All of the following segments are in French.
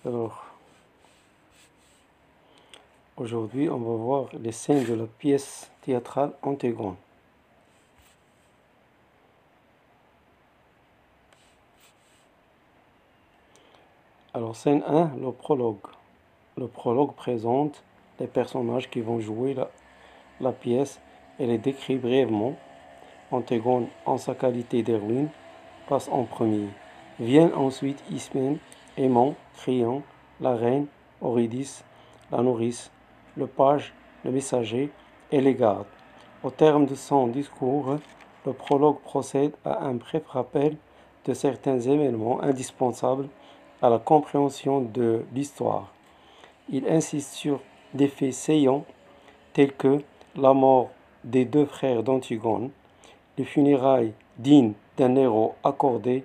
Alors, aujourd'hui, on va voir les scènes de la pièce théâtrale Antigone. Alors, scène 1, le prologue. Le prologue présente les personnages qui vont jouer la pièce et les décrit brièvement. Antigone, en sa qualité d'héroïne, passe en premier. Viennent ensuite Ismène, Aimant, Créon, la reine, Eurydice, la nourrice, le page, le messager et les gardes. Au terme de son discours, le prologue procède à un bref rappel de certains événements indispensables à la compréhension de l'histoire. Il insiste sur des faits saillants tels que la mort des deux frères d'Antigone, les funérailles dignes d'un héros accordé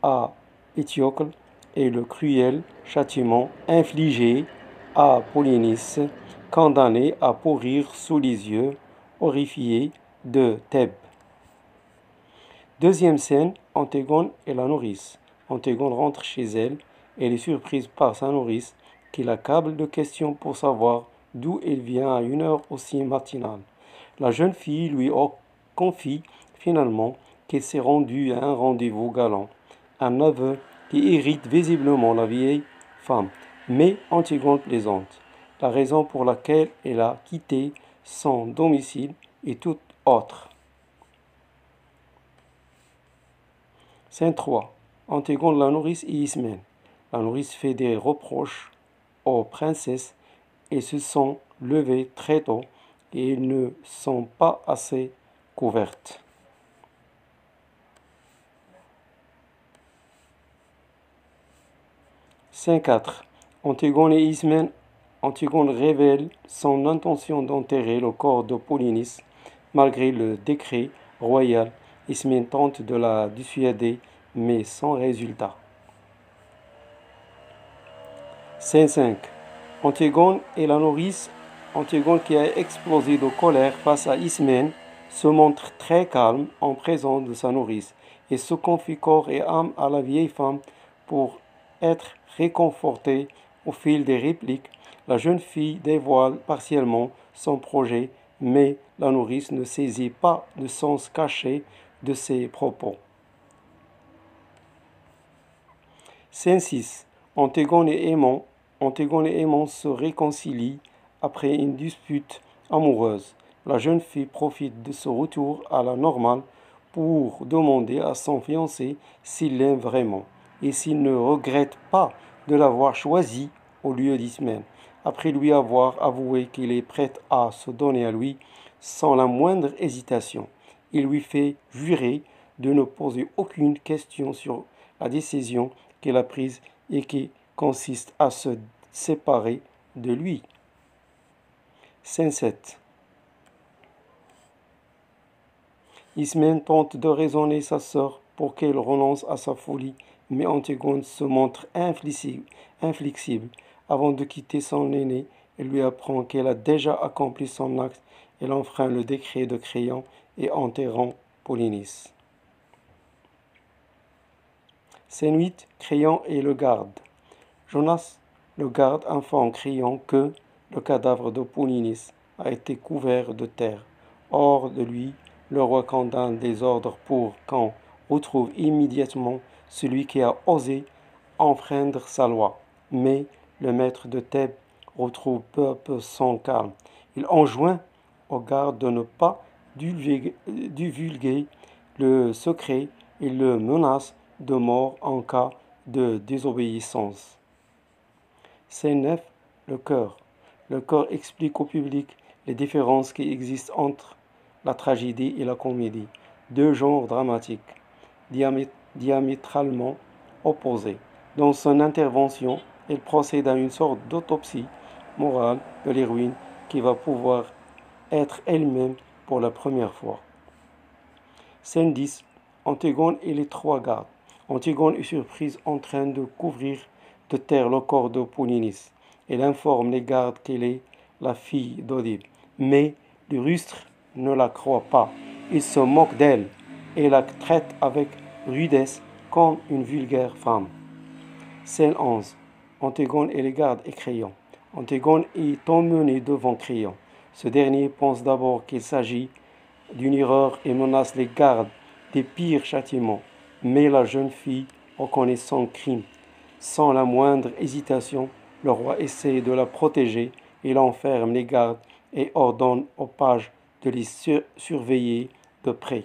à Étiocle et le cruel châtiment infligé à Polynice, condamné à pourrir sous les yeux horrifiés de Thèbes. Deuxième scène, Antigone et la nourrice. Antigone rentre chez elle. Elle est surprise par sa nourrice qui l'accable de questions pour savoir d'où elle vient à une heure aussi matinale. La jeune fille lui confie finalement qu'elle s'est rendue à un rendez-vous galant, un aveu qui irrite visiblement la vieille femme. Mais Antigone plaisante. La raison pour laquelle elle a quitté son domicile est toute autre. Scène 3. Antigone, la nourrice et Ismène. La nourrice fait des reproches aux princesses et se sont levées très tôt et elles ne sont pas assez couvertes. Scène 4. Antigone et Ismène. Antigone révèle son intention d'enterrer le corps de Polynice malgré le décret royal. Ismène tente de la dissuader mais sans résultat. Scène 5. Antigone et la nourrice. Antigone, qui a explosé de colère face à Ismène, se montre très calme en présence de sa nourrice et se confie corps et âme à la vieille femme pour être réconfortée au fil des répliques. La jeune fille dévoile partiellement son projet, mais la nourrice ne saisit pas le sens caché de ses propos. Scène 6. Antigone et Aimant. Antigone et Aimant se réconcilient après une dispute amoureuse. La jeune fille profite de ce retour à la normale pour demander à son fiancé s'il l'aime vraiment et s'il ne regrette pas de l'avoir choisi au lieu d'Ismène. Après lui avoir avoué qu'il est prêt à se donner à lui sans la moindre hésitation, il lui fait jurer de ne poser aucune question sur la décision qu'elle a prise et qui consiste à se séparer de lui. Scène 7. Ismène tente de raisonner sa sœur pour qu'elle renonce à sa folie, mais Antigone se montre inflexible. Avant de quitter son aîné, elle lui apprend qu'elle a déjà accompli son acte. Elle enfreint le décret de Créon et enterrant Polynice. Scène 8. Créon et le garde. Jonas, le garde, informe Créon que le cadavre de Polynice a été couvert de terre. Hors de lui, le roi condamne des ordres pour qu'on retrouve immédiatement celui qui a osé enfreindre sa loi. Mais le maître de Thèbes retrouve peu à peu son calme. Il enjoint aux gardes de ne pas divulguer le secret et le menace de mort en cas de désobéissance. Scène 9. Le chœur. Le chœur explique au public les différences qui existent entre la tragédie et la comédie, deux genres dramatiques diamétralement opposés. Dans son intervention, il procède à une sorte d'autopsie morale de l'héroïne qui va pouvoir être elle-même pour la première fois. Scène 10. Antigone et les trois gardes. Antigone est surprise en train de couvrir de terre le corps de Polynice. Elle informe les gardes qu'elle est la fille d'Oedipe. Mais les rustres ne la croient pas. Ils se moquent d'elle et la traitent avec rudesse comme une vulgaire femme. Scène 11. Antigone et les gardes et Créon. Antigone est emmené devant Créon. Ce dernier pense d'abord qu'il s'agit d'une erreur et menace les gardes des pires châtiments. Mais la jeune fille reconnaît son crime. Sans la moindre hésitation, le roi essaie de la protéger. Il enferme les gardes et ordonne aux pages de les surveiller de près.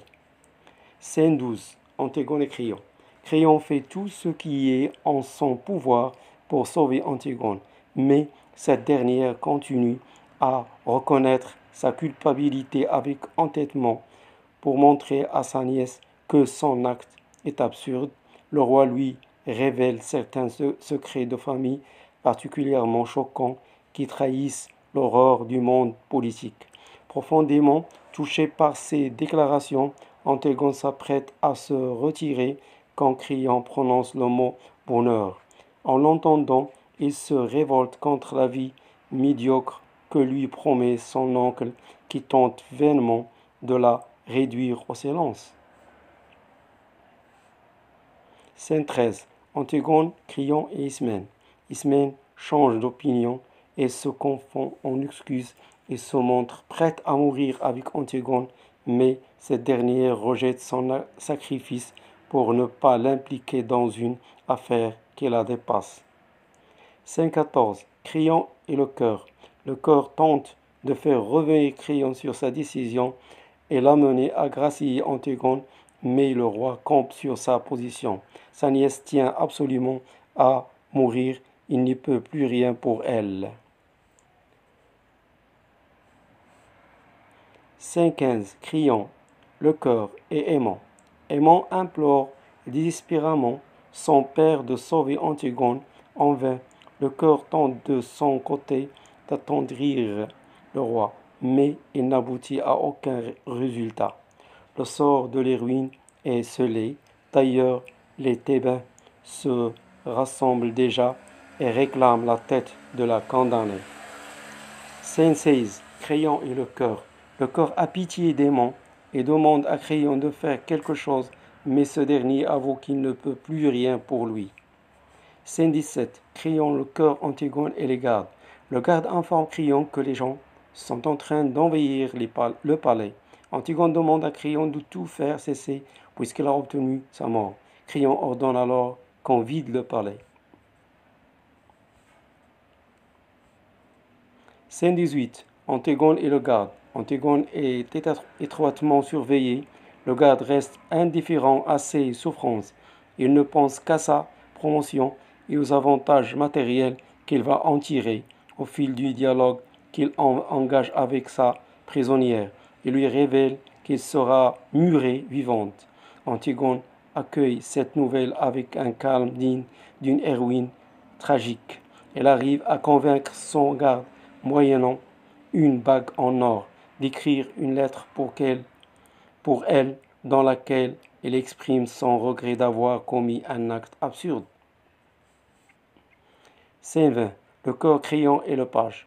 Scène 12. Antigone et Créon. Créon fait tout ce qui est en son pouvoir pour sauver Antigone, mais cette dernière continue à reconnaître sa culpabilité avec entêtement. Pour montrer à sa nièce que son acte est absurde, le roi lui révèle certains secrets de famille particulièrement choquants qui trahissent l'horreur du monde politique. Profondément touché par ces déclarations, Antigone s'apprête à se retirer quand Créon prononce le mot bonheur. En l'entendant, il se révolte contre la vie médiocre que lui promet son oncle qui tente vainement de la réduire au silence. Scène 13. Antigone, Créon et Ismène. Ismène change d'opinion et se confond en excuses et se montre prête à mourir avec Antigone, mais cette dernière rejette son sacrifice pour ne pas l'impliquer dans une affaire qui la dépasse. Scène 14. Créon et le cœur. Le cœur tente de faire revenir Créon sur sa décision et l'amener à gracier Antigone, mais le roi campe sur sa position. Sa nièce tient absolument à mourir, il n'y peut plus rien pour elle. Scène 15. Créon, le cœur et Aimant. Aimant implore désespérément son père de sauver Antigone. En vain, le cœur tente de son côté d'attendrir le roi, mais il n'aboutit à aucun résultat. Le sort de l'héroïne est scellé. D'ailleurs, les Thébains se rassemblent déjà et réclament la tête de la condamnée. Scène 16. Créon et le cœur. Le cœur a pitié d'Aimant et demande à Créon de faire quelque chose, mais ce dernier avoue qu'il ne peut plus rien pour lui. Scène 17. Créon, le cœur, Antigone et les gardes. Le garde informe Créon que les gens sont en train d'envahir le palais. Antigone demande à Créon de tout faire cesser puisqu'il a obtenu sa mort. Créon ordonne alors qu'on vide le palais. Scène 18. Antigone et le garde. Antigone est étroitement surveillée. Le garde reste indifférent à ses souffrances. Il ne pense qu'à sa promotion et aux avantages matériels qu'il va en tirer au fil du dialogue qu'il engage avec sa prisonnière. Il lui révèle qu'il sera muré vivante. Antigone accueille cette nouvelle avec un calme digne d'une héroïne tragique. Elle arrive à convaincre son garde, moyennant une bague en or, d'écrire une lettre pour elle dans laquelle elle exprime son regret d'avoir commis un acte absurde. Scène 20. Le cœur, Créon et le page.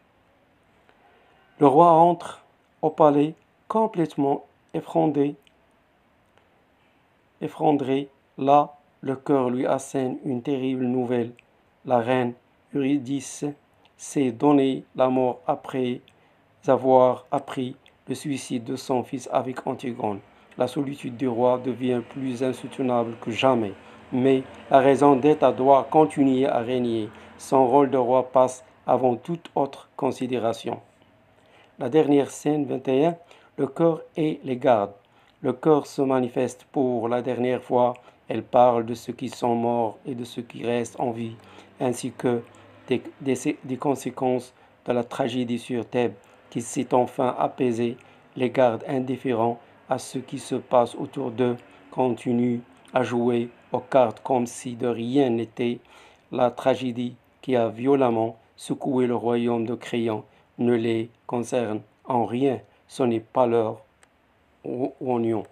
Le roi entre au palais complètement effondré. Là, le cœur lui assène une terrible nouvelle. La reine Eurydice s'est donné la mort après avoir appris le suicide de son fils avec Antigone. La solitude du roi devient plus insoutenable que jamais. Mais la raison d'État doit continuer à régner. Son rôle de roi passe avant toute autre considération. La dernière scène 21, le cœur et les gardes. Le cœur se manifeste pour la dernière fois. Elle parle de ceux qui sont morts et de ceux qui restent en vie, ainsi que des conséquences de la tragédie sur Thèbes qui s'est enfin apaisée. Les gardes indifférents à ce qui se passe autour d'eux continuent à jouer aux cartes comme si de rien n'était. La tragédie qui a violemment secoué le royaume de Créon ne les concerne en rien. Ce n'est pas leur oignon.